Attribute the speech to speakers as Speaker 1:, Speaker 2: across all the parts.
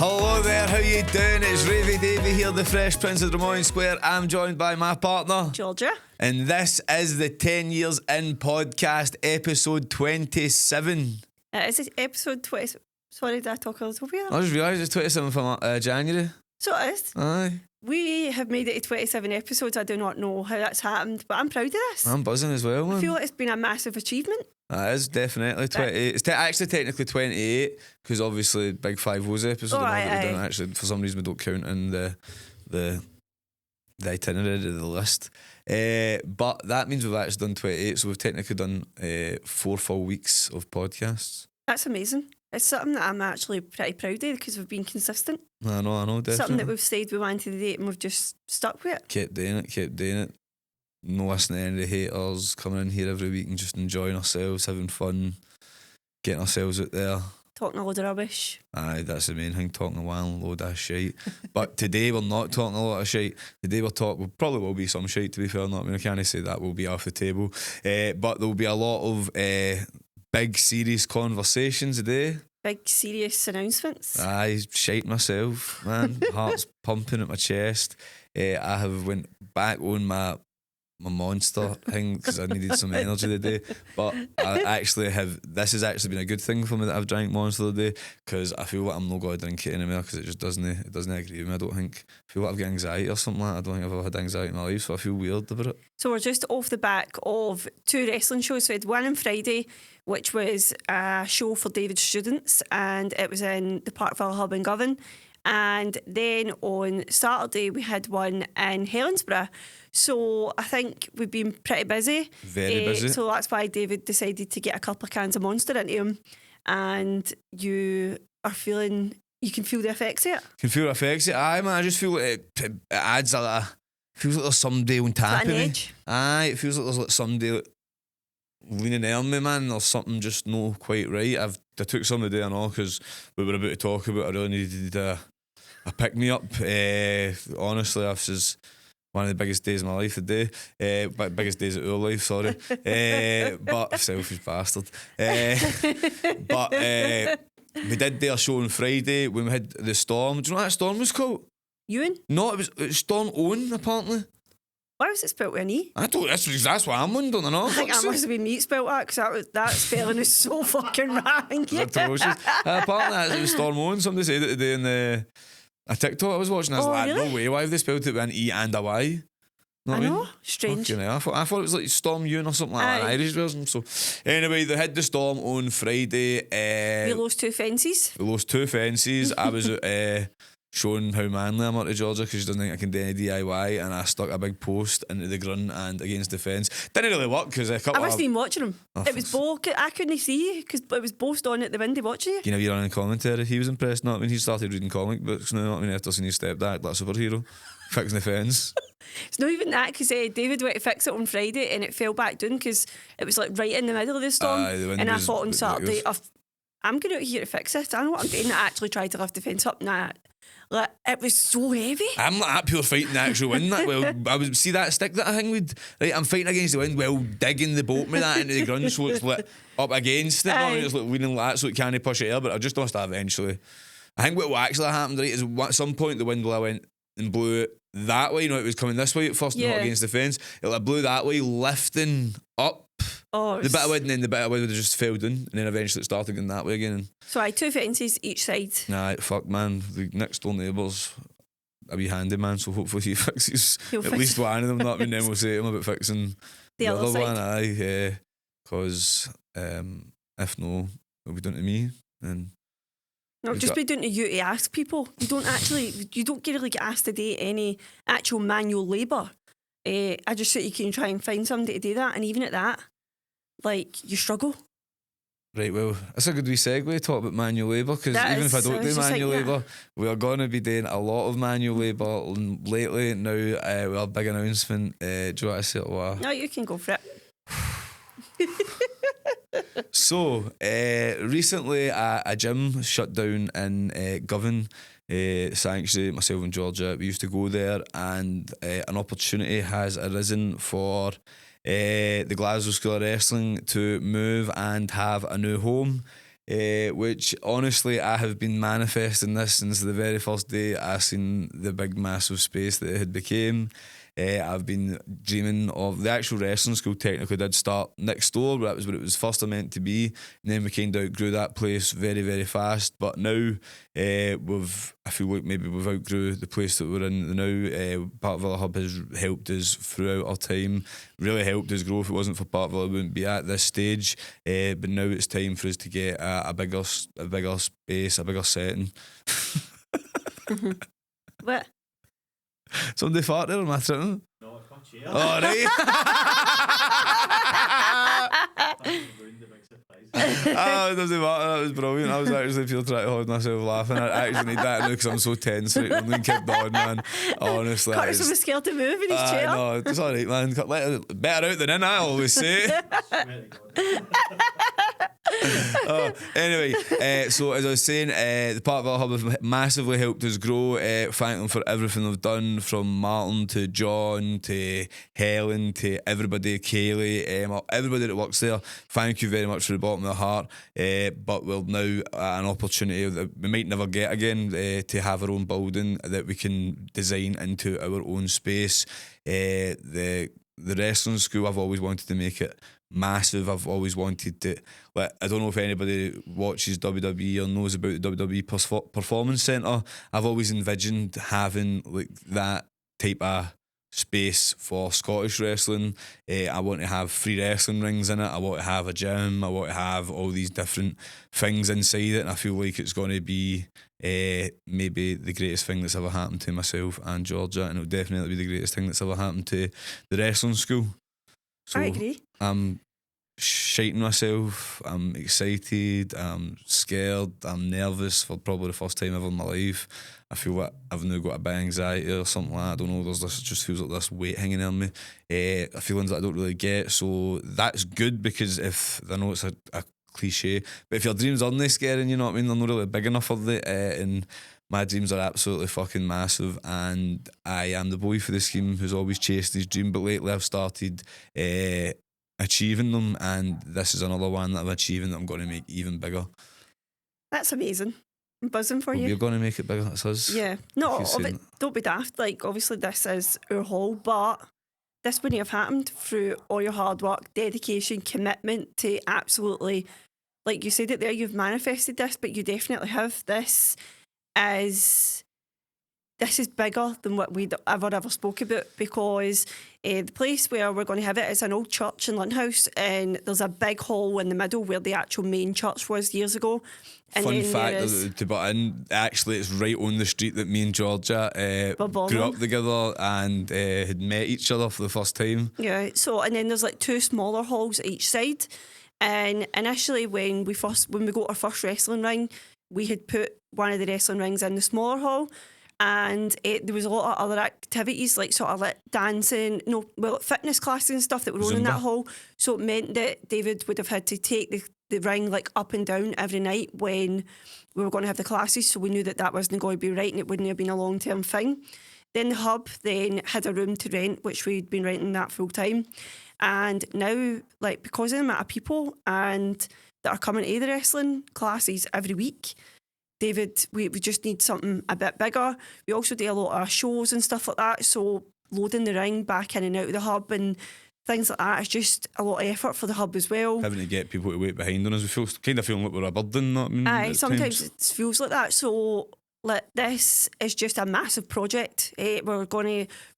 Speaker 1: Hello there, how you doing? It's Ravie Davie here, the Fresh Prince of Drummoyne Square. I'm joined by my partner,
Speaker 2: Georgia.
Speaker 1: and this is the 10 Years In podcast, episode 27.
Speaker 2: Is this episode 20? Sorry, did I talk a little bit?
Speaker 1: I just realised it's 27th of January.
Speaker 2: So it is.
Speaker 1: Aye.
Speaker 2: We have made it to 27 episodes. I do not know how that's happened, but I'm proud of this.
Speaker 1: I'm buzzing as well, man.
Speaker 2: I feel like it's been a massive achievement.
Speaker 1: That is definitely 28. It's actually technically 28 because obviously Big 5-O's episode.
Speaker 2: Oh, aye.
Speaker 1: We don't actually, for some reason, we don't count in the itinerary of the list. But that means we've actually done 28, so we've technically done 4 full weeks of podcasts.
Speaker 2: That's amazing. It's something that I'm actually pretty proud of because we've been consistent.
Speaker 1: I know, definitely.
Speaker 2: Something that we've said we wanted to do and we've just stuck with it.
Speaker 1: Kept doing it. No listening to any of the haters, coming in here every week and just enjoying ourselves, having fun, getting ourselves out there.
Speaker 2: Talking a load of rubbish.
Speaker 1: Aye, that's the main thing, talking a while load of shite. But today we're not talking a lot of shite. Today we'll probably will be some shite, to be fair. Not, I mean, I can't say that will be off the table. But there'll be a lot of big serious conversations today.
Speaker 2: Big serious announcements.
Speaker 1: Aye, shite myself, man. Heart's pumping at my chest. I have went back on my monster thing because I needed some energy today, but I actually have. This has actually been a good thing for me that I've drank Monster today because I feel like I'm not going to drink it anymore because it just doesn't agree with me. I don't think. I feel like I've got anxiety or something like that. I don't think I've ever had anxiety in my life, so I feel weird about it.
Speaker 2: So we're just off the back of 2 wrestling shows. So we had one on Friday, which was a show for David's students, and it was in the Parkville Hub in Govan. And then on Saturday we had one in Helensburgh. So I think we've been pretty busy.
Speaker 1: Very busy.
Speaker 2: So that's why David decided to get a couple of cans of Monster into him. And you can feel the effects of it.
Speaker 1: Can feel the effects of it. Aye, man, I just feel like it adds feels like there's somebody on top of me.
Speaker 2: Edge.
Speaker 1: Aye, it feels like there's like somebody leaning in on me, man. There's something just not quite right. I took some of the day and all because we were about to talk about I really needed a pick me up. Honestly, this is one of the biggest days of my life today. Biggest days of our life, sorry. But selfish bastard. But we did do a show on Friday when we had the storm. Do you know what that storm was called?
Speaker 2: Ewan?
Speaker 1: No, it was Storm Owen, apparently.
Speaker 2: Why was it spelt with an E?
Speaker 1: I don't. That's what I'm wondering. I know.
Speaker 2: I think that must have been me spelt that because that spelling is so fucking wrong.
Speaker 1: Atrocious. Apparently, it was Storm Owen. Somebody said it today in a TikTok I was watching. I was like,
Speaker 2: really?
Speaker 1: no way. Why have they spelled it with an E and a Y?
Speaker 2: I know. Strange.
Speaker 1: Fucking hell. I thought it was like Storm Ewan or something like that, an Irish version. So anyway, they had the storm on Friday.
Speaker 2: We lost 2 fences.
Speaker 1: I was showing how manly I'm to Georgia because she doesn't think I can do any DIY, and I stuck a big post into the grunt and against the fence. Didn't really work because a couple
Speaker 2: I wasn't even watching him. It was both. I couldn't see because it was both on at the window watching you.
Speaker 1: You know, you're on commentary. He was impressed. Not when he started reading comic books. No, not when after seeing his stepdad, that superhero fixing the fence.
Speaker 2: It's not even that because David went to fix it on Friday and it fell back down because it was like right in the middle of the storm. And I thought on Saturday, I'm going out here to fix it. I know what I'm doing. I actually tried to lift the fence up. Nah. Like, it was so heavy. I'm
Speaker 1: like that pure fighting the actual wind. I would see that stick that I hang with. Right, I'm fighting against the wind while digging the boat with that into the ground so it's like up against it. I mean, it's like leaning like that so it can't push air. But I just must have eventually. I think what actually happened, right, is at some point the wind went and blew it that way. You know, it was coming this way at first, not against the fence. It blew that way, lifting up. The bit of wind and then the bit of wind just fell down and then eventually it started going that way again.
Speaker 2: So I had 2 fences each side.
Speaker 1: Nah, fuck man, the next door neighbours a wee handyman, so hopefully he fixes at least one of them. That and then we'll say to him about fixing the other one. Aye, because if no, it'll be done to me. And
Speaker 2: no, just be down to you to ask people. You don't really get asked to do any actual manual labour. I just think you can try and find somebody to do that, and even at that, like, you struggle.
Speaker 1: Right, well, that's a good wee segue, talk about manual labour, because even if I don't do manual labour, we are going to be doing a lot of manual labour lately. Now, we have a big announcement. Do you want to say it?
Speaker 2: No, you can go for it.
Speaker 1: So, recently a gym shut down in Govan, Sanctuary. Myself and Georgia, we used to go there, and an opportunity has arisen for the Glasgow School of Wrestling to move and have a new home. which honestly I have been manifesting this since the very first day I seen the big massive space that it had became. I've been dreaming of the actual wrestling school. Technically did start next door, but that was what it was first meant to be, and then we kind of outgrew that place very, very fast. But now I feel like maybe we've outgrew the place that we're in now. Parkville Hub has helped us throughout our time, really helped us grow. If it wasn't for Parkville, we wouldn't be at this stage. But now it's time for us to get a bigger space, a bigger setting.
Speaker 2: What?
Speaker 1: Somebody fart there, am I tripping?
Speaker 3: No, it's my chair.
Speaker 1: Oh, right. Oh, it doesn't matter. That was brilliant. I was actually trying to hold myself laughing. I actually need that now because I'm so tense right now. And kept on, man. Honestly,
Speaker 2: Curtis was scared to move in his chair.
Speaker 1: No, it's all right, man. Better out than in, I always say. Anyway, so as I was saying, the Parkville Hub have massively helped us grow. Thank them for everything they've done, from Martin to John to Helen to everybody, Kaylee, everybody that works there. Thank you very much from the bottom of the heart. But we'll now an opportunity that we might never get again, to have our own building that we can design into our own space. The wrestling school, I've always wanted to make it massive. I've always wanted to, like, I don't know if anybody watches WWE or knows about the WWE Performance Centre. I've always envisioned having like that type of space for Scottish wrestling. I want to have 3 wrestling rings in it. I want to have a gym. I want to have all these different things inside it, and I feel like it's going to be maybe the greatest thing that's ever happened to myself and Georgia, and it'll definitely be the greatest thing that's ever happened to the wrestling school. So
Speaker 2: I agree.
Speaker 1: I'm shiting myself, I'm excited, I'm scared, I'm nervous for probably the first time ever in my life. I feel like I've now got a bit of anxiety or something like that. I don't know, there's this, it just feels like this weight hanging on me, feelings that I don't really get. So that's good, because if I know it's a cliche, but if your dreams aren't scary, you know what I mean, they're not really big enough for it, and my dreams are absolutely fucking massive, and I am the boy for the scheme who's always chased his dream, but lately I've started achieving them, and this is another one that I'm achieving that I'm going to make even bigger.
Speaker 2: That's amazing. I'm buzzing for you.
Speaker 1: You're going to make it bigger, that's us.
Speaker 2: Yeah. No, don't be daft. Like, obviously this is our hall, but this wouldn't have happened through all your hard work, dedication, commitment to absolutely, like you said it there, you've manifested this, but you definitely have. This is bigger than what we'd ever spoke about, because the place where we're going to have it is an old church in Lundhouse, and there's a big hall in the middle where the actual main church was years ago. And
Speaker 1: fun fact to butt in, actually it's right on the street that me and Georgia grew up together and had met each other for the first time. Yeah,
Speaker 2: so and then there's like 2 smaller halls each side, and initially when we got our first wrestling ring, we had put one of the wrestling rings in the smaller hall, and there was a lot of other activities, like sort of like dancing, fitness classes and stuff that were on in that hall. So it meant that David would have had to take the ring like up and down every night when we were going to have the classes. So we knew that wasn't going to be right, and it wouldn't have been a long-term thing. Then the hub then had a room to rent, which we'd been renting that full time. And now, like, because of the amount of people and that are coming to the wrestling classes every week, David, we just need something a bit bigger. We also do a lot of shows and stuff like that, so loading the ring back in and out of the hub and things like that is just a lot of effort for the hub as well.
Speaker 1: Having to get people to wait behind on us, we kind of feeling like we're a burden. Not, I mean,
Speaker 2: aye, sometimes it feels like that. So this is just a massive project. We're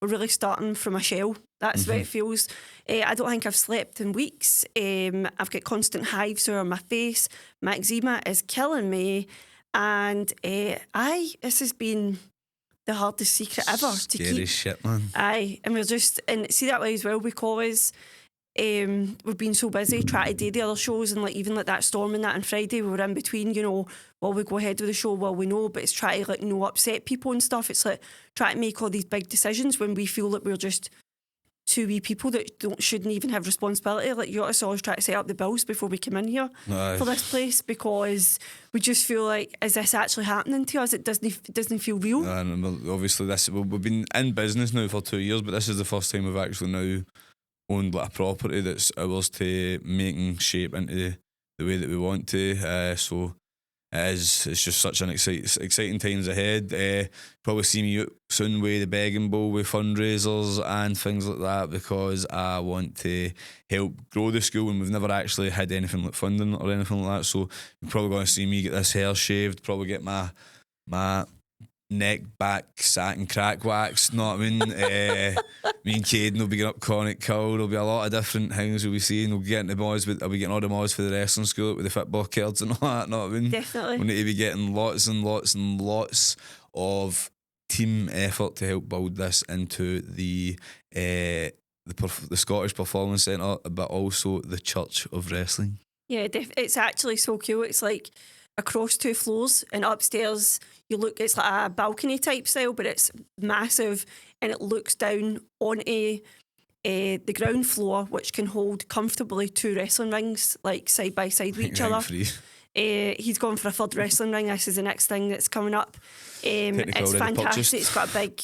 Speaker 2: really starting from a shell. That's what it feels. I don't think I've slept in weeks. I've got constant hives around my face. My eczema is killing me. And this has been the hardest secret ever to keep.
Speaker 1: Scary shit, man.
Speaker 2: Aye, and see that way as well, because we've been so busy trying to do the other shows, and like even like that Storm and that on Friday, we were in between, will we go ahead with the show? Well, we know, but it's trying to like no upset people and stuff. It's like trying to make all these big decisions when we feel that we're just 2 wee people that shouldn't even have responsibility. Like, you always try to set up the bills before we come in here for this place, because we just feel like, is this actually happening to us? It doesn't feel real.
Speaker 1: And obviously we've been in business now for 2 years, but this is the first time we've actually now owned like a property that's ours to making shape into the way that we want to. So it's just such an exciting times ahead. Probably see me out soon with the begging bowl with fundraisers and things like that, because I want to help grow the school, and we've never actually had anything like funding or anything like that. So you're probably going to see me get this hair shaved, probably get my neck, back, sack and crack wax, know what I mean? Me and Caden will be getting up Chronic Cow. There'll be a lot of different things we'll be seeing. We'll be getting the boys, I'll be getting all the boys for the wrestling school with the football kids and all that, know what I mean?
Speaker 2: Definitely.
Speaker 1: We need to be getting lots and lots and lots of team effort to help build this into the Scottish Performance Centre, but also the Church of Wrestling.
Speaker 2: Yeah, it's actually so cool. It's like across 2 floors, and upstairs it's like a balcony type style, but it's massive, and it looks down onto the ground floor, which can hold comfortably 2 wrestling rings, like side by side with each other. He's gone for a 3rd wrestling ring. This is the next thing that's coming up. It's fantastic. It's got a big,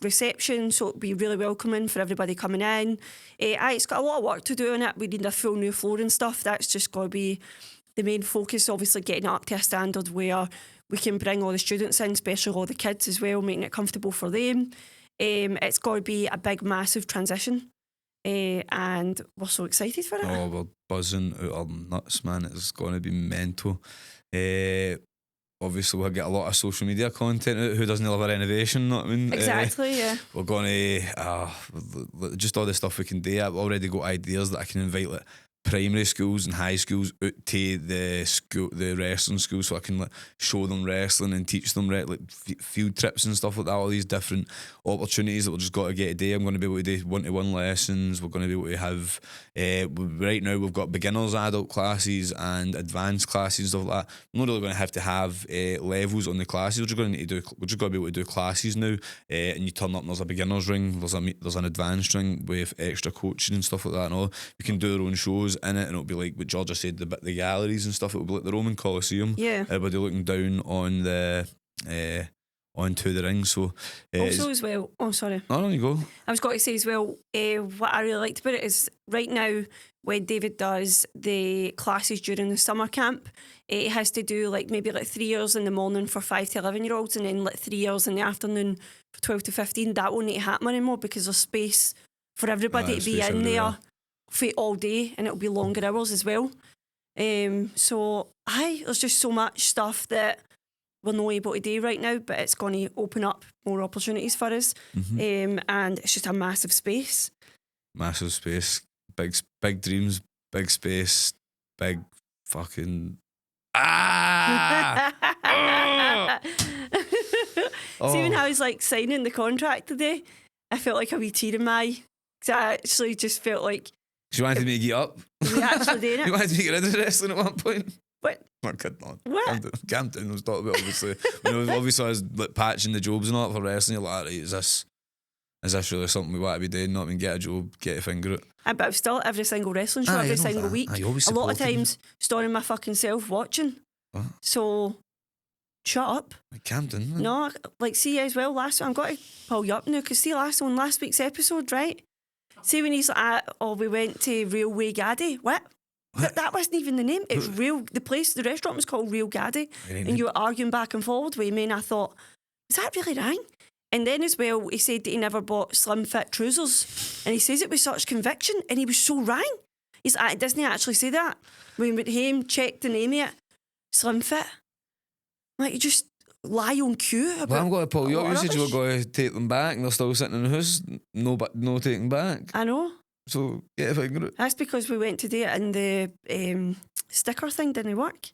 Speaker 2: reception, so it'll be really welcoming for everybody coming in. It's got a lot of work to do on it. We need a full new floor and stuff. That's just got to be the main focus, obviously getting it up to a standard where we can bring all the students in, especially all the kids as well, making it comfortable for them. It's got to be a big, massive transition, and we're so excited for it.
Speaker 1: Oh, we're buzzing out our nuts, man. It's going to be mental. Obviously, we'll get a lot of social media content out. Who doesn't love a renovation, know what I mean?
Speaker 2: Exactly, yeah.
Speaker 1: We're going to, just all the stuff we can do. I've already got ideas that I can invite, like, primary schools and high schools out to the wrestling school, so I can show them wrestling and teach them field trips and stuff like that. All these different opportunities that we've just got to get today. I'm going to be able to do 1-to-1 lessons. We're going to be able to have right now we've got beginners adult classes and advanced classes and stuff like that. We're not really going to have levels on the classes. We're just going to be able to do classes now, and you turn up and there's a beginner's ring, there's an advanced ring with extra coaching and stuff like that, and all. You can do their own shows in it, and it'll be like what Georgia said, the galleries and stuff. It'll be like the Roman Colosseum.
Speaker 2: Yeah.
Speaker 1: Everybody looking down on the onto the ring. So
Speaker 2: also as well, sorry.
Speaker 1: Oh, on you go.
Speaker 2: I was going to say as well, what I really liked about it is right now when David does the classes during the summer camp, he has to do maybe 3 hours in the morning for 5 to 11-year-olds, and then 3 hours in the afternoon for 12 to 15. That won't need to happen anymore, because there's space for everybody to be in there for all day, and it'll be longer hours as well. So there's just so much stuff that we're not able to do right now, but it's going to open up more opportunities for us. And it's just a massive space.
Speaker 1: Massive space, big dreams, big space, big fucking
Speaker 2: See, when I was signing the contract today, I felt like a wee tear in my eye, because I actually just felt like
Speaker 1: she wanted me to get up.
Speaker 2: We actually doing it.
Speaker 1: You wanted me to get rid of the wrestling at one point.
Speaker 2: What?
Speaker 1: I'm kidding on.
Speaker 2: What?
Speaker 1: Calm down. I was talking about obviously. Obviously I was patching the jobs and all that for wrestling. You're like, right, is this really something we want to be doing? Not even get a job, get a finger out.
Speaker 2: But I've still every single wrestling show, every single week. A lot of times storing my fucking self watching.
Speaker 1: What?
Speaker 2: So shut up.
Speaker 1: Calm down, man.
Speaker 2: No, see as well last week. I'm going to pull you up now, because see last week's episode, right? See when he's like, we went to Railway Gaddy. What? That wasn't even the name. It's the restaurant was called Real Gaddy. And you were arguing back and forward with me, and I thought, is that really right? And then as well, he said that he never bought slim fit trousers. And he says it with such conviction, and he was so right. He's like, doesn't he actually say that? When we went home, checked the name of it, slim fit. You just lie on cue.
Speaker 1: Well, I'm going to pull you up. You said you were going to take them back, and they're still sitting in the house. No taking back.
Speaker 2: I know.
Speaker 1: So get a finger out.
Speaker 2: That's because we went to do it, and the sticker thing didn't work.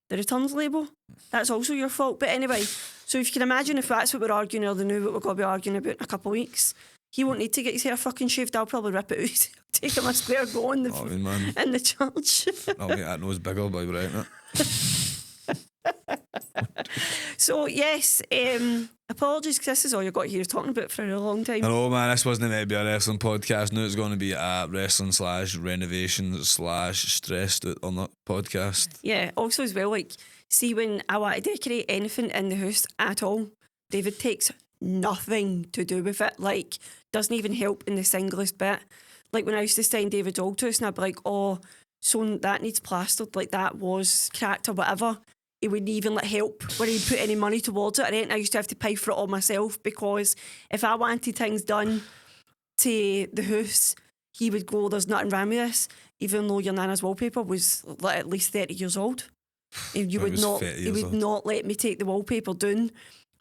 Speaker 2: The returns label. That's also your fault. But anyway, so if you can imagine if that's what we're arguing, or the new what we're going to be arguing about in a couple of weeks, he won't need to get his hair fucking shaved. I'll probably rip it out. Take him a square go in the church.
Speaker 1: I'll make that nose bigger by right now.
Speaker 2: So yes, apologies, because this is all you've got here talking about for a long time.
Speaker 1: I know, man, this wasn't meant to be a wrestling podcast. Now it's going to be a wrestling / renovation / stressed out on that podcast.
Speaker 2: Yeah, also as well, see when I want to decorate anything in the house at all, David takes nothing to do with it. Doesn't even help in the singlest bit. When I used to stay in David's old house, and I'd be like, so that needs plastered, like that was cracked or whatever. He wouldn't even help when he'd put any money towards it or anything. I used to have to pay for it all myself, because if I wanted things done to the house, he would go, there's nothing wrong with this, even though your nana's wallpaper was at least 30 years old. He would not let me take the wallpaper down.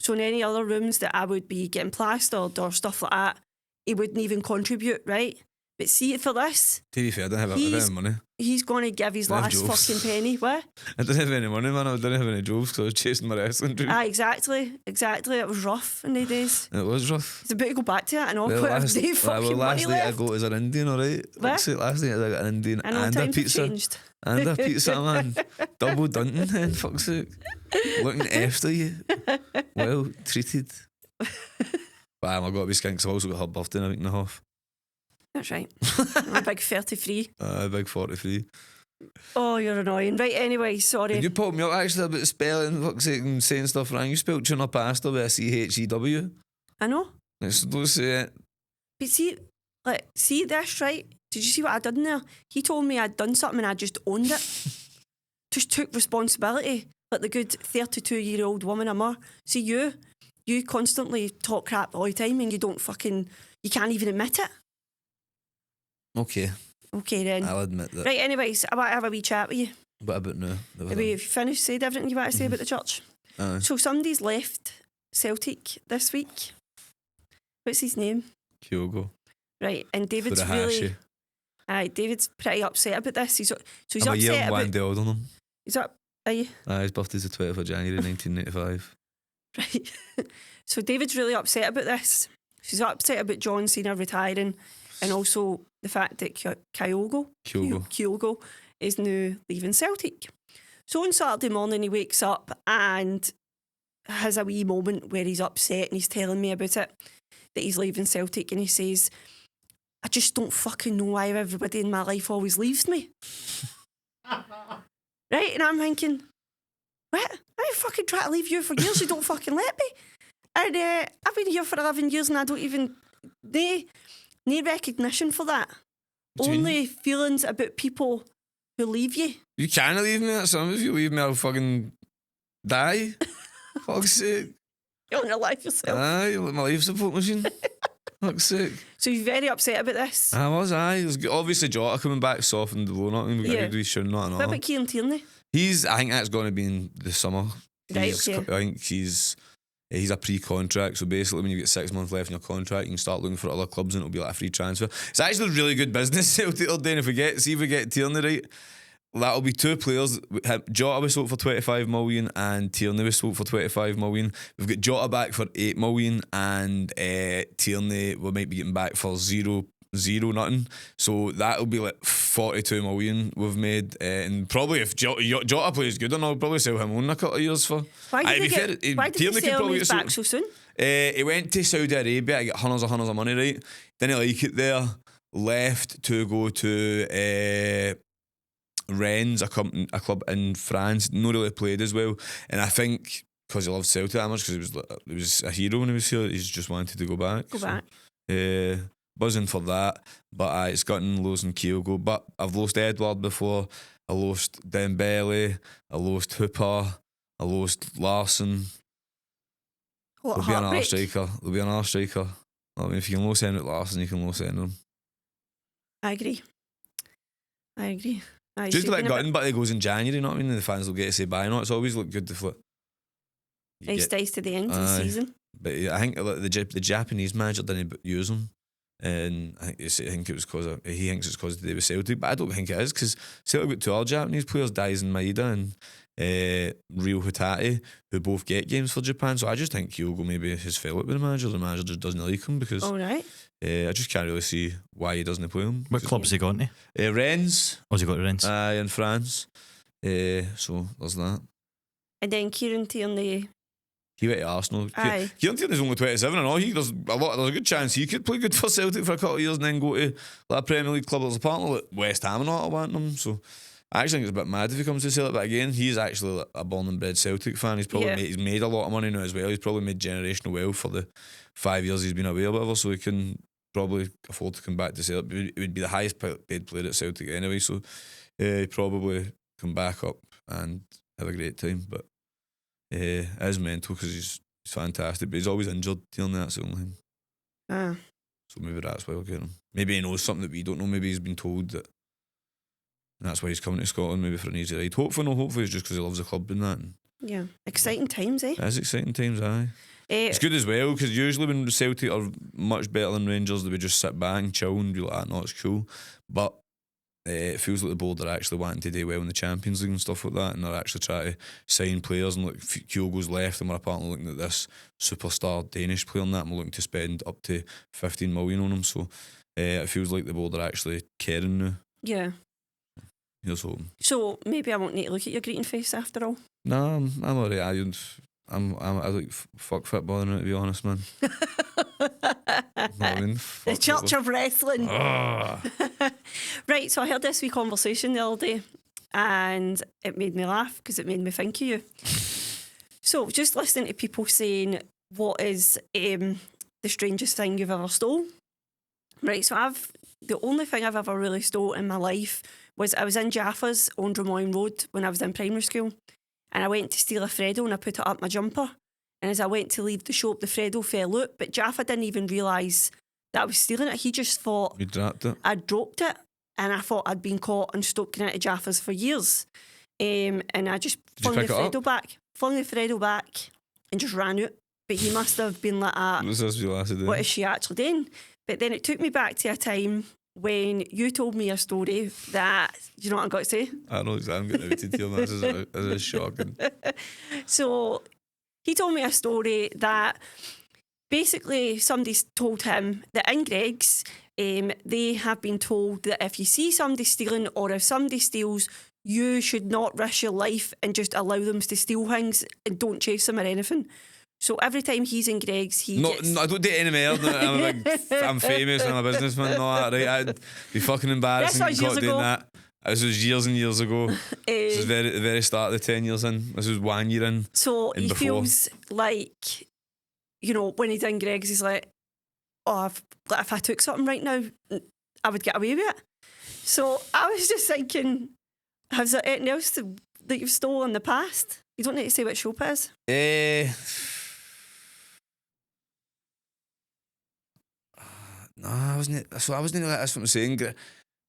Speaker 2: So in any other rooms that I would be getting plastered or stuff like that, he wouldn't even contribute, right? But see, for this,
Speaker 1: To be fair, I don't have any money.
Speaker 2: He's going to give his last fucking penny. What?
Speaker 1: I didn't have any money, man. I didn't have any jobs because I was chasing my wrestling dream.
Speaker 2: Exactly. It was rough in the days.
Speaker 1: It was rough.
Speaker 2: It's about to go back to it. I know. Last night
Speaker 1: I got as an Indian, alright. Last night I got an Indian and a pizza.
Speaker 2: Changed.
Speaker 1: And a pizza, man. Double Dunton, then, fuck's sake. Looking after you. Well treated. Bam, I've got to be skinks. I've also got her birthday in a week and a half.
Speaker 2: That's right. I'm a big 33.
Speaker 1: Big 43.
Speaker 2: Oh, you're annoying. Right, anyway, sorry.
Speaker 1: Did you put me up actually about spelling, fuck's sake, and saying stuff wrong? You spelled tuna pasta with a CHEW.
Speaker 2: I know.
Speaker 1: Don't say it.
Speaker 2: But see this, right? Did you see what I did in there? He told me I'd done something and I just owned it. Just took responsibility. Like the good 32-year-old woman I'm a. See, you constantly talk crap all the time and you can't even admit it.
Speaker 1: Okay
Speaker 2: then.
Speaker 1: I'll admit that.
Speaker 2: Right, anyways, I want to have a wee chat with you.
Speaker 1: What about now?
Speaker 2: Have you finished, said everything you want to say about the church? So somebody's left Celtic this week. What's his name?
Speaker 1: Kyogo.
Speaker 2: Right, and David's David's pretty upset about this. He's
Speaker 1: I'm a year and 1 day older than him.
Speaker 2: He's up. Are you?
Speaker 1: His birthday's the 12th of January 1985.
Speaker 2: Right. So David's really upset about this. She's upset about John Cena retiring, and also the fact that Kyogo is now leaving Celtic. So on Saturday morning he wakes up and has a wee moment where he's upset and he's telling me about it, that he's leaving Celtic, and he says, I just don't fucking know why everybody in my life always leaves me. Right? And I'm thinking, what? I fucking try to leave you for years, you don't fucking let me. And I've been here for 11 years and I don't even... No recognition for that. Only feelings about people who leave you. You
Speaker 1: can't leave me. That's something. If you leave me, I'll fucking die. Fuck's sake.
Speaker 2: You want to life yourself.
Speaker 1: Aye, my life support machine. Fuck's sake.
Speaker 2: So you're very upset about this?
Speaker 1: I was, aye. It was obviously Jota coming back softened the blow. We got a good wee shun, not
Speaker 2: What about Kieran Tierney?
Speaker 1: I think that's going to be in the summer.
Speaker 2: Right, okay.
Speaker 1: I think he's a pre-contract, so basically when you get 6 months left in your contract, you can start looking for other clubs and it'll be like a free transfer. It's actually really good business Celtic are doing. If we get Tierney right, that'll be 2 players. Jota was sold for 25 million and Tierney was sold for 25 million. We've got Jota back for 8 million and Tierney we might be getting back for zero nothing. So that'll be like 42 million we've made. And probably if Jota plays good enough, I'll probably sell him on in a couple of years for.
Speaker 2: Why did he sell him back so soon?
Speaker 1: He went to Saudi Arabia to get hundreds of money, right? Didn't like it there. Left to go to Rennes, a club in France. Not really played as well. And I think because he loved Celtic that much, because he was a hero when he was here, he's just wanted to go back. Buzzing for that, but it's gotten losing Kyogo. But I've lost Edward before. I lost Dembele. I lost Hooper. I lost Larson. There'll be another striker. I mean, if you can lose Henrik Larsson, you can lose any of them. I agree. Just a bit gutting, but it goes in January, you know what I mean? The fans will get to say bye. It's always looked good to flip.
Speaker 2: He stays to the end of the season.
Speaker 1: But I think the Japanese manager didn't use him. And I think it was he thinks it's because they were Celtic, but I don't think it is, because Celtic got 2 other Japanese players, Daisen Maeda and Ryo Hatate, who both get games for Japan. So I just think Kyogo maybe has fell out with the manager just doesn't like him, because I just can't really see why he doesn't play him.
Speaker 3: What club's he gone to?
Speaker 1: Rennes.
Speaker 3: Has he got to Rennes?
Speaker 1: In France. So there's that.
Speaker 2: And then Kieran Tierney.
Speaker 1: He went to Arsenal. Kieran Tierney's only 27 and all. There's a good chance he could play good for Celtic for a couple of years and then go to like a Premier League club. There's a partner like West Ham and all want him. So I actually think it's a bit mad if he comes to Celtic. But again, he's actually like a born and bred Celtic fan. He's probably made a lot of money now as well. He's probably made generational wealth for the 5 years he's been away or whatever. So he can probably afford to come back to Celtic. It would be the highest paid player at Celtic anyway, so he'd probably come back up and have a great time. But it is mental because he's fantastic, but he's always injured. That's the only thing. So maybe that's why we'll get him. Maybe he knows something that we don't know. Maybe he's been told that. And that's why he's coming to Scotland, maybe for an easy ride. Hopefully it's just because he loves the club and that.
Speaker 2: Yeah, exciting times, eh?
Speaker 1: It is exciting times, aye. It's good as well, because usually when Celtic are much better than Rangers, they would just sit back and chill and be like, no, it's cool. But it feels like the board are actually wanting to do well in the Champions League and stuff like that, and they're actually trying to sign players. And like Kyogo's left, and we're apparently looking at this superstar Danish player and that, and we're looking to spend up to 15 million on him. So it feels like the board are actually caring now.
Speaker 2: Yeah.
Speaker 1: Here's hoping.
Speaker 2: So maybe I won't need to look at your greeting face after all.
Speaker 1: No, I'm alright. I like fuck football now, to be honest, man.
Speaker 2: The Church of Wrestling. Right, so I heard this wee conversation the other day and it made me laugh because it made me think of you. So just listening to people saying what is the strangest thing you've ever stole. Right, so the only thing I've ever really stole in my life was I was in Jaffa's on Drummoyne Road when I was in primary school, and I went to steal a Freddo and I put it up my jumper, and as I went to leave the shop the Freddo fell out, but Jaffa didn't even realise that I was stealing it. He just thought
Speaker 1: you dropped it.
Speaker 2: I dropped it, and I thought I'd been caught and stuck in it to Jaffa's for years, and I just flung the Freddo back and just ran out. But he must have been like, what is she actually doing? But then it took me back to a time when you told me a story that, do you know what I've got to say?
Speaker 1: I know exactly. I'm getting out to tell this is shocking.
Speaker 2: So he told me a story that basically somebody's told him that in Greg's, they have been told that if you see somebody stealing or if somebody steals, you should not risk your life and just allow them to steal things and don't chase them or anything. So every time he's in Greg's, No, I don't do it anymore. I'm famous and I'm a businessman and all that, right? I'd be fucking embarrassing caught doing that. This was years and years ago. This was the very start of the 10 years in. This was 1 year in. So he feels like, when he's in Greg's, he's like, if I took something right now, I would get away with it. So I was just thinking, has there anything else that you've stolen in the past? You don't need to say what shop it is.
Speaker 1: No, I wasn't. So I wasn't. That's what I'm saying. With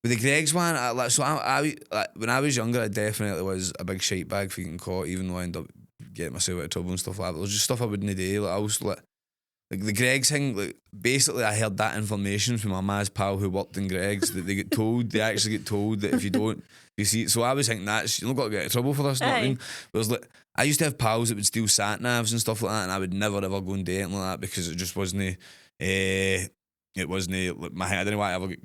Speaker 1: the Greg's one, when I was younger, I definitely was a big shite bag for getting caught. Even though I ended up getting myself out of trouble and stuff like that. But there's just stuff I wouldn't do. I was like the Greg's thing. Basically, I heard that information from my ma's pal who worked in Greg's that they actually get told that if you don't, you see. So I was thinking you're not got to get out of trouble for this. You know what I mean? But I used to have pals that would steal sat navs and stuff like that, and I would never ever go and do anything like that because it just wasn't. It wasn't my head. I didn't want to ever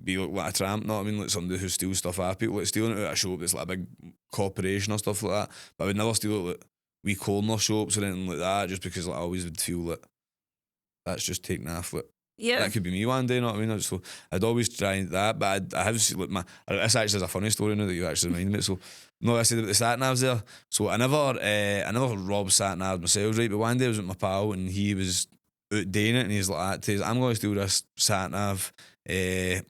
Speaker 1: be like a tramp, know what I mean? Like somebody who steals stuff off people, like stealing it out of a shop that's like a big corporation or stuff like that. But I would never steal it like wee corner shops or anything like that, just because I always would feel like that's just taking off. That could be me one day, you know what I mean? So I'd always try that, but I have this actually is a funny story now that you actually reminded me. So I said about the sat navs there. So I never robbed sat navs myself, right? But one day I was with my pal and he was out doing it, and he's like, I'm going to steal this sat nav, and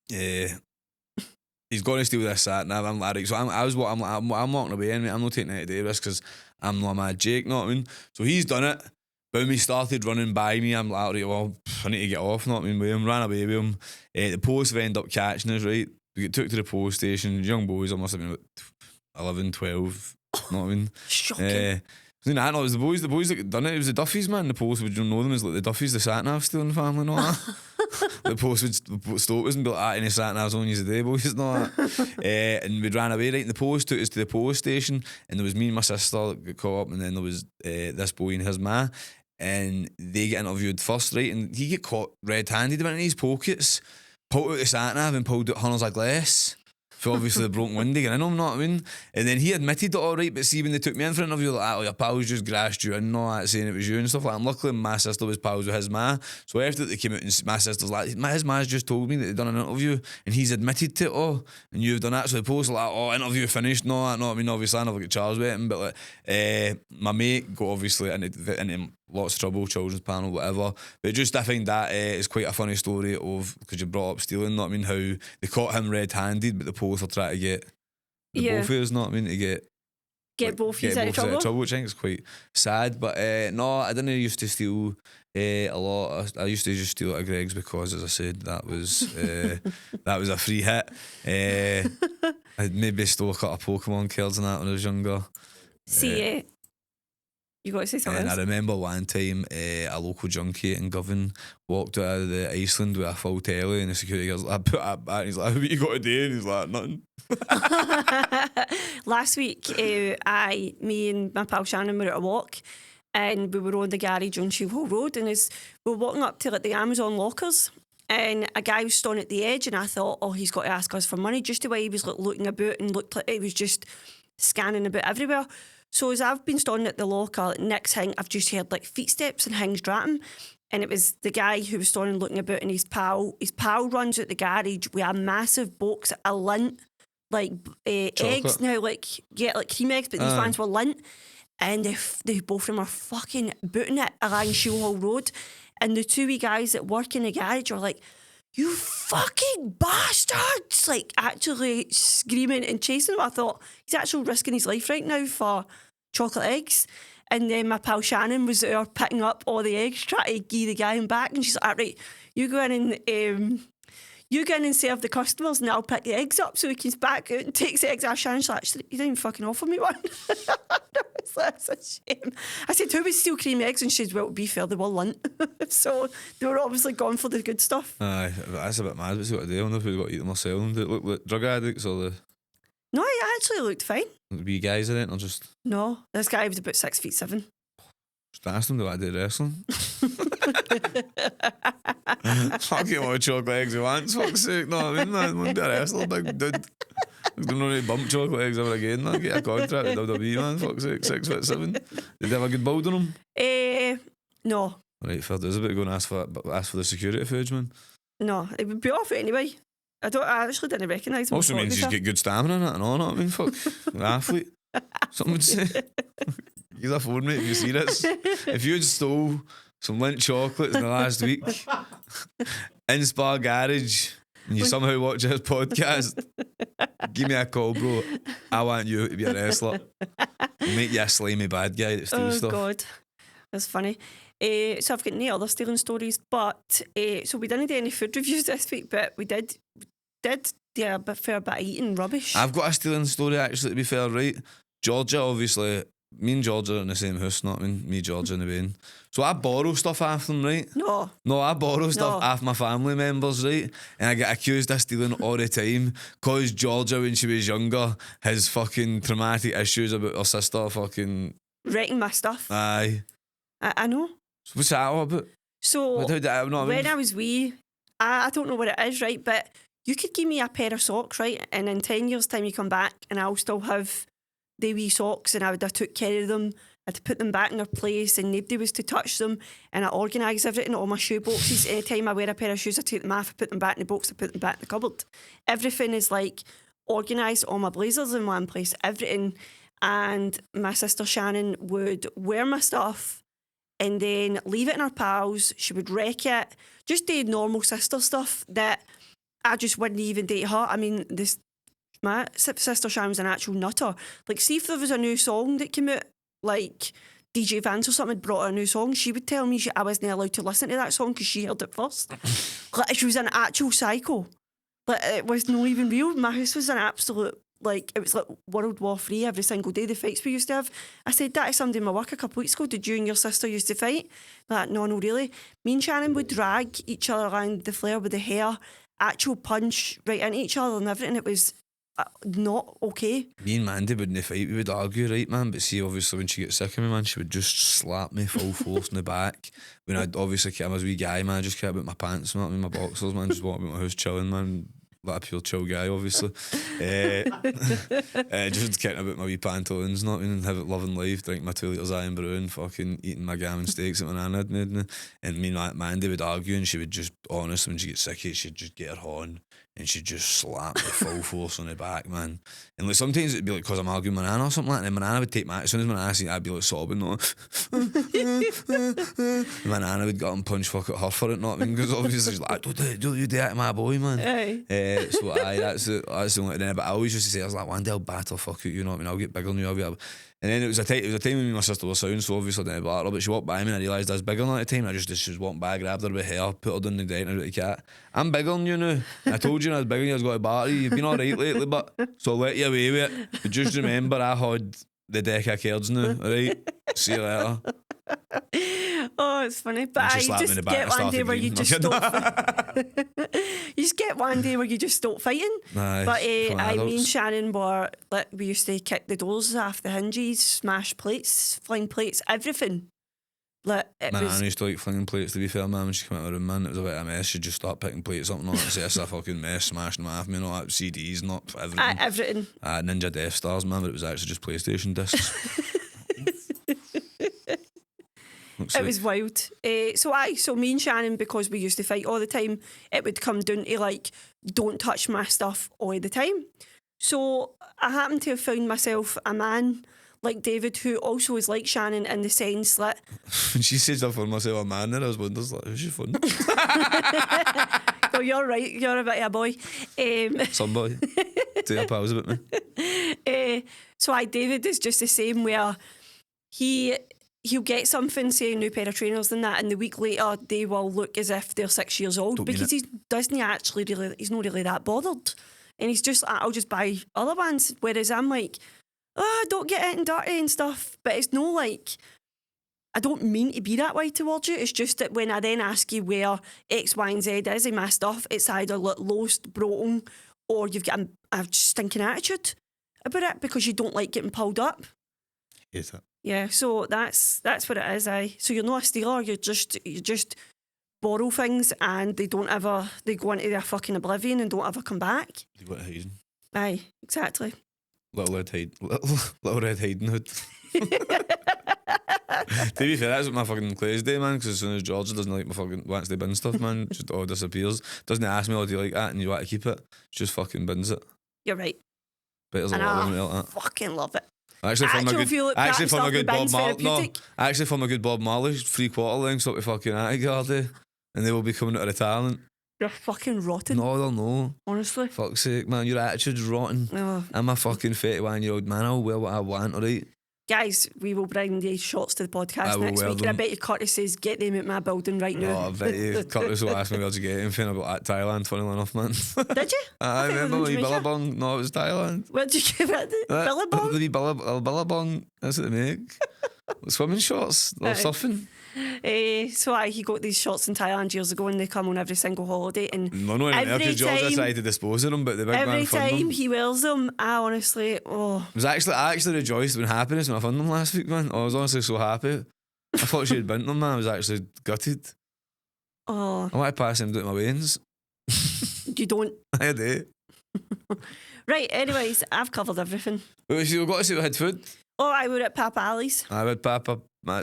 Speaker 1: he's going to steal this sat nav. I'm like, right. So I'm walking away, and I'm not taking any day risks because I'm not a mad Jake, know what I mean? So he's done it. But when he started running by me, I'm like, right, well, I need to get off, know what I mean? With him, ran away with him. The post have ended up catching us, right? We get took to the post station. Young boys, I must have been about 11, 12, know what I mean?
Speaker 2: Shocking.
Speaker 1: I know it was the boys that done it. It was the Duffys, man. The post would know them as like the Duffys, the sat nav stealing family and all that. The post would stop us and be like, any sat navs on you today, boys, and all that. And we ran away, right? And the post took us to the post station, and there was me and my sister that got caught up, and then there was this boy and his ma, and they get interviewed first, right? And he get caught red-handed, went in his pockets, pulled out the sat nav and pulled out hundreds of glass. For obviously the broken window, and I know, know what I mean? And then he admitted it all right, but see, when they took me in for an interview, like, your pals just grassed you and all that, saying it was you and stuff like that. And luckily my sister was pals with his ma, so after they came out and my sister's like, his ma's just told me that they'd done an interview and he's admitted to it all, and you've done that. So the post like, interview finished and all that, know what I mean? Obviously I never get charged with it, but like, my mate got obviously into lots of trouble, children's panel, whatever. But just I find that is quite a funny story of, because you brought up stealing, you know what I mean, how they caught him red-handed, but the police are trying to get the both of us, know what I mean, to get
Speaker 2: both of you out of trouble.
Speaker 1: Which I think is quite sad. But no, I didn't used to steal a lot. I used to just steal at Greg's because, as I said, that was that was a free hit. I maybe stole a couple of Pokemon cards and that when I was younger.
Speaker 2: See, you got to say something.
Speaker 1: And I remember one time a local junkie in Govan walked out of the Iceland with a full telly, and the security guard's like, I put that back, and he's like, what you got to do? And he's like, nothing.
Speaker 2: Last week, me and my pal Shannon were at a walk, and we were on the garage on Shield Hall Road, and as we were walking up to like the Amazon lockers, and a guy was standing at the edge, and I thought, oh, he's got to ask us for money, just the way he was like looking about and looked like he was just scanning about everywhere. So as I've been standing at the locker, next thing I've just heard like footsteps and things dragging, and it was the guy who was standing looking about, and his pal runs out the garage with a massive box of Lindt, like eggs now, like cream eggs, but these ones were Lindt, and they both of them are fucking booting it along Shield Hall Road, and the two wee guys that work in the garage are like, you fucking bastards, like actually screaming and chasing him. I thought, he's actually risking his life right now for chocolate eggs. And then my pal Shannon was there picking up all the eggs, trying to give the guy him back, and she's like, right, you go in and serve the customers, and I'll pick the eggs up. So he comes back out and takes the eggs out. Shannon's like, you didn't even fucking offer me one. That's a shame. I said, who would steal cream eggs? And she said, well, to be fair, they were Lindt. So they were obviously gone for the good stuff.
Speaker 1: Aye, that's a bit mad. What's he got to do? I wonder if he's got to eat them or sell them. Do it look like drug addicts or the...
Speaker 2: No, he actually looked fine.
Speaker 1: The wee guys in it, or just...
Speaker 2: No, this guy was about 6'7".
Speaker 1: Just asked him, do I do wrestling? Fucking what chocolate eggs he wants, fuck's sake. No, I mean, man, wouldn't be a wrestler, big dude. I'm not really bump chocolate eggs ever again, man. Get a contract with WWE, man, fuck's sake, 6'7". Did they have a good build on him?
Speaker 2: No.
Speaker 1: Right, fair dues, about to go and ask for the security footage, man.
Speaker 2: No, it would be off it anyway. I actually didn't recognise him.
Speaker 1: Also means he's got good stamina and that and all, know what I mean? Fuck, an athlete. Something would say. He's a phone, mate, if you see this. If you had stole some Lindt chocolates in the last week in Spa Garage and you somehow watch this podcast, give me a call, bro. I want you to be a wrestler. Make you a slimy bad guy that steals stuff. Oh
Speaker 2: God, that's funny. So I've got no other stealing stories, but so we didn't do any food reviews this week, but we did do a fair bit of eating rubbish.
Speaker 1: I've got a stealing story actually, to be fair, right? Georgia, obviously, me and Georgia are in the same house, not me, Georgia and the Wayne. So I borrow stuff off them, right?
Speaker 2: No,
Speaker 1: I borrow stuff off my family members, right? And I get accused of stealing all the time because Georgia, when she was younger, has fucking traumatic issues about her sister fucking...
Speaker 2: wrecking my stuff.
Speaker 1: Aye.
Speaker 2: I know.
Speaker 1: So what's that all about?
Speaker 2: So when I was wee, I don't know what it is, right? But you could give me a pair of socks, right? And in 10 years' time you come back and I'll still have the wee socks and I would have took care of them. I'd put them back in their place and nobody was to touch them, and I organise everything, all my shoe boxes. Anytime I wear a pair of shoes, I take them off, I put them back in the box, I put them back in the cupboard. Everything is like organised, all my blazers in one place, everything. And my sister Shannon would wear my stuff and then leave it in her pals. She would wreck it. Just the normal sister stuff that I just wouldn't even date her. I mean, my sister Shannon was an actual nutter. Like, see if there was a new song that came out, like DJ Vance or something had brought her a new song, she would tell me I wasn't allowed to listen to that song because she heard it first. Like, she was an actual psycho. Like, it was not even real. My house was an absolute... like, it was like World War III every single day, the fights we used to have. I said that to somebody in my work a couple of weeks ago. Did you and your sister used to fight? Like, no, really. Me and Shannon would drag each other around the flare with the hair, actual punch right into each other and everything. It was not okay. Me
Speaker 1: and Mandy wouldn't fight, we would argue, right, man? But see, obviously, when she gets sick of me, man, she would just slap me full force in the back. When I'd obviously, I was a wee guy, man, I just cared about my pants, man, my boxers, man, just walking about my house chilling, man. like a pure chill guy, obviously. Just getting about my wee pantaloons, not even loving life, drinking my 2 litres iron brew, fucking eating my gammon steaks that my nan had made me. And me and Mandy would argue, and she would just, honestly, when she gets sick of it, she'd just get her horn and she'd just slap me full force on the back, man. And like sometimes it'd be like because I'm arguing with my nan or something like that, and my nan would take my, as soon as my nan seen it, I'd be like sobbing, not and my nan would go and punch fuck at her for it, not because obviously she's like, don't you do that to my boy, man. So that's the only thing. But I always used to say, I was like, one day I'll battle fuck you, you know what I mean? I'll get bigger than you, I'll be able. And then it was a time when me and my sister were sound, so obviously I didn't batter her, but she walked by me and I realised I was bigger than her at the time. She was walking by, grabbed her by hair, put her down the deck and I was like, cat, I'm bigger than you now. I told you I was bigger than you, I was going to batter you. You've been alright lately, but so I'll let you away with it. But just remember, I had the deck of cards now, alright? See you later.
Speaker 2: Oh, it's funny, but I just get one day where you just stop. You just get one day where you just stop fighting. But me and Shannon were like, we used to kick the doors off the hinges, smash plates, fling plates, everything. Like
Speaker 1: Nan used to like flinging plates. To be fair, man, when she came out of the room, man, it was a bit of a mess. She'd just start picking plates up and all. Say it's a fucking mess, smashing them off me, and all that CDs, not everything.
Speaker 2: Everything.
Speaker 1: Ninja Death Stars, man, but it was actually just PlayStation discs.
Speaker 2: It was wild. So me and Shannon, because we used to fight all the time, it would come down to like, don't touch my stuff all the time. So I happened to have found myself a man like David who also is like Shannon in the sense that
Speaker 1: when she says I found myself a man, then I was wondering like, who's she fun?
Speaker 2: Oh, you're right. You're a bit of a boy.
Speaker 1: Somebody. Tell your pals about me.
Speaker 2: So David is just the same where he'll get something, say a new pair of trainers and that, and the week later they will look as if they're 6 years old because he doesn't actually really, he's not really that bothered. And he's just like, I'll just buy other ones. Whereas I'm like, don't get it and dirty and stuff. But it's no like, I don't mean to be that way towards you. It's just that when I then ask you where X, Y, and Z is in my stuff, it's either lost, broken, or you've got a stinking attitude about it because you don't like getting pulled up.
Speaker 1: Yes, sir.
Speaker 2: Yeah, so that's what it is, aye. So you're not a stealer, you just borrow things and they go into their fucking oblivion and don't ever come back.
Speaker 1: You got hiding.
Speaker 2: Aye, exactly.
Speaker 1: Little Red Hiding Hood. To be fair, that's what my fucking Clay's day, man, because as soon as Georgia doesn't like my fucking wants to bin stuff, man, just all disappears. Doesn't ask me, do you like that? And you want to keep it, just fucking bins it.
Speaker 2: You're right.
Speaker 1: But there's a lot of them like that.
Speaker 2: Fucking love it.
Speaker 1: Actually, for my good Bob Marley, 3/4 lengths up to fucking Attic, and they will be coming out of retirement.
Speaker 2: You're fucking rotten.
Speaker 1: No, they'll know.
Speaker 2: Honestly.
Speaker 1: Fuck's sake, man, your attitude's rotten.
Speaker 2: Oh.
Speaker 1: I'm a fucking 31-year-old man, I'll wear what I want, alright?
Speaker 2: Guys, we will bring the shots to the podcast next week. And I bet you Curtis says, get them at my building right now.
Speaker 1: Oh, I bet you Curtis will ask me where to get anything about that Thailand, funny enough, man.
Speaker 2: Did you?
Speaker 1: I remember when Billabong. No, it was Thailand.
Speaker 2: Where'd you give it? Billabong?
Speaker 1: The wee Billabong, that's what they make. Swimming shorts, or surfing.
Speaker 2: So he got these shots in Thailand years ago and they come on every single holiday and
Speaker 1: every time I tried to dispose of them, but the big man found them.
Speaker 2: Every time he wears them, I
Speaker 1: actually rejoiced with happiness when I found them last week, man. I was honestly so happy. I thought she had bent them, man. I was actually gutted.
Speaker 2: Oh,
Speaker 1: I want to pass them down my veins.
Speaker 2: You don't?
Speaker 1: I do.
Speaker 2: Right, anyways, I've covered everything.
Speaker 1: But we've got to see what had food.
Speaker 2: Oh, I were at Papa Ali's.
Speaker 1: I had Papa Ali's. I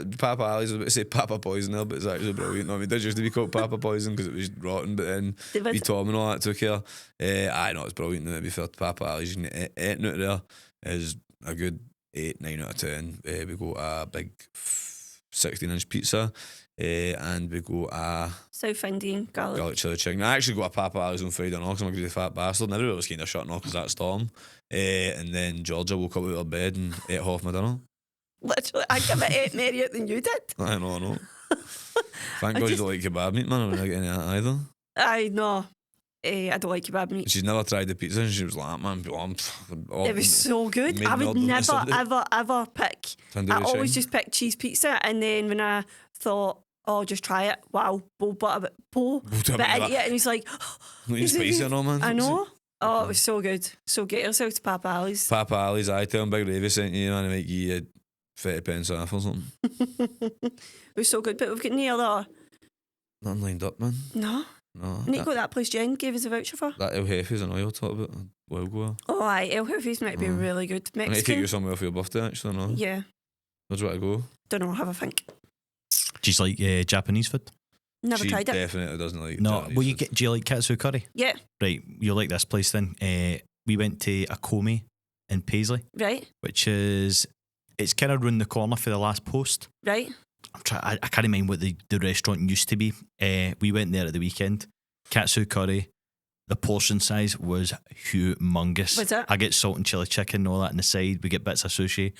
Speaker 1: was about to say Papa Poison there, but it's actually brilliant. I mean, it did used to be called Papa Poison because it was rotten, but then we Tom and all that took care. I know it's brilliant. To be fair to Papa Ali's, you can eat out there is a good 8, 9 out of 10. We got a big 16-inch pizza, and we got a
Speaker 2: South Indian garlic
Speaker 1: chili chicken. I actually got a Papa Ali's on Friday night because I'm a good fat bastard. And everybody was kind of shutting off because that storm. And then Georgia woke up out of bed and ate half my dinner.
Speaker 2: Literally, I give it 8 merrier than you did.
Speaker 1: I know. Thank God you don't like kebab meat, man. I'm not getting that either.
Speaker 2: I know. I don't like kebab meat.
Speaker 1: She's never tried the pizza and she was like, man,
Speaker 2: it was so good. I would never, ever pick. I always just pick cheese pizza, and then when I thought, just try it. Wow, but and he's like,
Speaker 1: spicy and all, man.
Speaker 2: I know. Oh, it was so good. So get yourself to Papa Ali's.
Speaker 1: Papa Ali's, I tell him Big Ravie sent you, man, to make you 30 pence off or something.
Speaker 2: It was so good, but we've got any other.
Speaker 1: Nothing lined up, man.
Speaker 2: No.
Speaker 1: No.
Speaker 2: Need to go to that place Jen gave us a voucher for.
Speaker 1: That El Jefe's and oil talk about a while ago.
Speaker 2: Oh, aye, El Jefe's might be really good.
Speaker 1: I need to take
Speaker 2: Mexican.
Speaker 1: you somewhere for your birthday, actually, no?
Speaker 2: Yeah.
Speaker 1: Where do you want to go?
Speaker 2: Don't know, have a think.
Speaker 3: Do you like Japanese food?
Speaker 2: Never
Speaker 1: She
Speaker 2: tried it.
Speaker 1: definitely doesn't like
Speaker 3: No.
Speaker 1: Japanese
Speaker 3: Well, you
Speaker 1: food.
Speaker 3: get. Do you like katsu curry?
Speaker 2: Yeah,
Speaker 3: Right. You'll like this place then. We went to Akome in Paisley,
Speaker 2: right,
Speaker 3: which is it's kind of round the corner for the last post.
Speaker 2: right.
Speaker 3: I can't remember what the restaurant used to be. We went there at the weekend. Katsu curry. The portion size was humongous.
Speaker 2: Was it?
Speaker 3: I get salt and chili chicken and all that on the side. We get bits of sushi.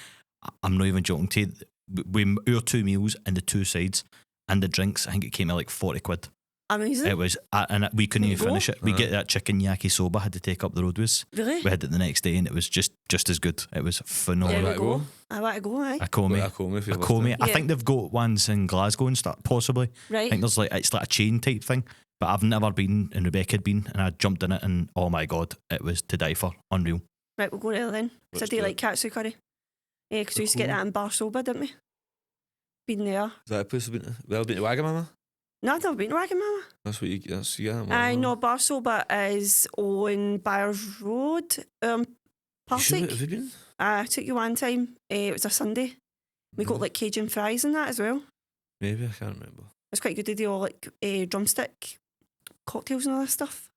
Speaker 3: I'm not even joking to you. Our 2 meals and the 2 sides and the drinks, I think it came at like 40 quid.
Speaker 2: Amazing.
Speaker 3: It was, and we couldn't
Speaker 2: There
Speaker 3: even
Speaker 2: you
Speaker 3: finish
Speaker 2: go.
Speaker 3: it. We get that chicken yakisoba, had to take up the road with us.
Speaker 2: Really?
Speaker 3: We had it the next day and it was just as good. It was
Speaker 2: There
Speaker 3: phenomenal.
Speaker 2: we
Speaker 1: Right,
Speaker 2: go.
Speaker 1: go.
Speaker 2: I want to go, aye.
Speaker 3: Akome.
Speaker 1: Akome for your
Speaker 3: Akome.
Speaker 1: birthday.
Speaker 3: I
Speaker 2: Yeah.
Speaker 3: think they've got ones in Glasgow and stuff, possibly. I
Speaker 2: Right.
Speaker 3: think there's it's like a chain type thing. But I've never been, and Rebecca had been, and I jumped in it, and oh my god, it was to die for. Unreal.
Speaker 2: Right, we'll go there then. Because I
Speaker 1: Let's
Speaker 2: do
Speaker 1: do
Speaker 2: like
Speaker 1: it.
Speaker 2: katsu curry. Yeah, because we used to get
Speaker 1: Cool.
Speaker 2: that in Barsoba, didn't we? Been there.
Speaker 1: Is that a place you've been to? Well, been to Wagamama?
Speaker 2: No, I've never been to Wagamama.
Speaker 1: That's what that's, yeah.
Speaker 2: I know Barsoba is on Byers Road,
Speaker 1: You sure?
Speaker 2: Partick.
Speaker 1: Have you been?
Speaker 2: I took you one time. It was a Sunday. We got like Cajun fries and that as well.
Speaker 1: Maybe, I can't remember.
Speaker 2: It's quite good to do all like drumstick cocktails and all that stuff.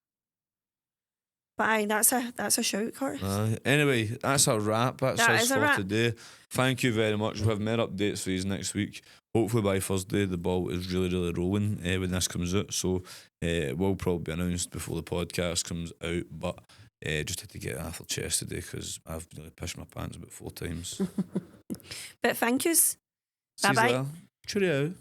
Speaker 2: But aye, that's a shout, Curtis.
Speaker 1: Anyway, that's a wrap. That's
Speaker 2: That
Speaker 1: us
Speaker 2: is a
Speaker 1: for
Speaker 2: wrap.
Speaker 1: today. Thank you very much. We'll have more updates for you next week. Hopefully by Thursday the ball is really, really rolling when this comes out. So it will probably be announced before the podcast comes out. But just had to get it off the chest today because I've nearly pissed my pants about 4 times.
Speaker 2: But thank yous.
Speaker 1: See you
Speaker 2: Bye-bye.
Speaker 1: later. Cheerio.